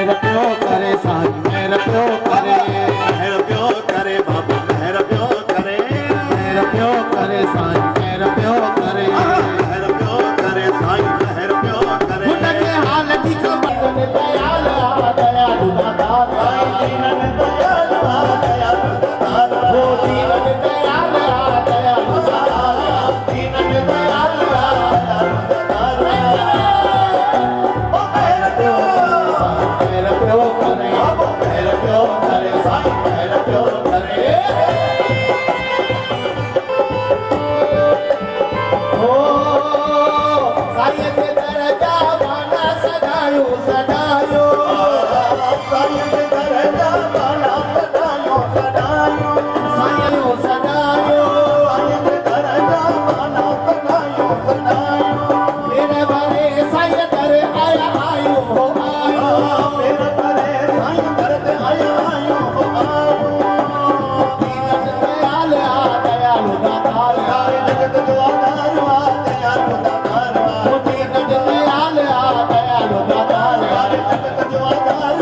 मेहर पियो करे साईं मेहर पियो करे मेहर पियो करे बाबा मेहर पियो करे मेहर पियो करे साईं मेहर पियो करे मेहर पियो करे साईं मेहर पियो करे उनके हाल दी खबर दयाल दयालु दाता दीनन दयाल दयालु दाता वो दीनन दयाल दयालु दाता दीनन दयाल दयालु दाता ओ मेहर पियो मेहर पियो करे मेहर पियो करे साईं मेहर पियो करे ओ साईं के दरजा माना सदायो सदायो साईं के दरजा माना सदायो सदायो साईं सदायो साईं के दरजा माना सदायो सदायो मेरे भरे साईं दर आया आयो हो आयो मेरे करे साईं दर ते आया आयो हो आयो दीनन दयाल दयालु दाता जगत जो आधार दयालु दातार वो दीनन दयाल दयालु दाता जगत जो आधार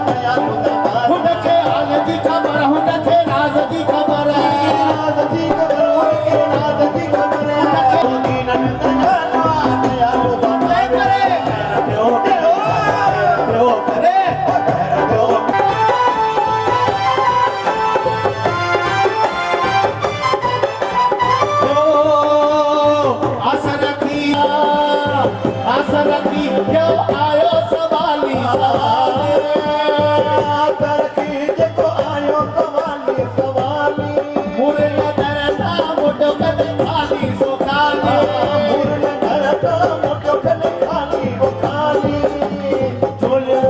दयालु दातार उनके हाल दी खबर उनके राज दी खबर नाद जी खबर उनके नाद जी खबर है दीनन दयाल दयालु दातार करे प्यो प्यो करे प्यो आसर की क्यों आयो सवाली तरकी जेको आयो सवाली सवाली मुरे दरता मुडो कद खाली सो खाली मुरल धरता मोटो कने खाली वो खाली झोलियो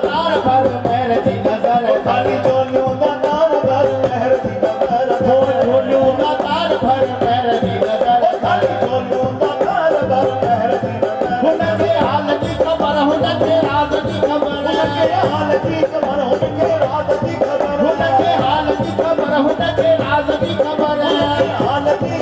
तार भर मेरे दी नजर खाली चोलियो दा तार भर मेहर दी नजर झोलियो तार भर मेरे दी नजर खाली चोलियो दा तार भर मेहर दी नजर उनके हाल दी खबर उनके राज दी खबर उनके हाल की खबर उनके राज की खबर उनके हाल दी खबर उनके राज दी खबर हाल की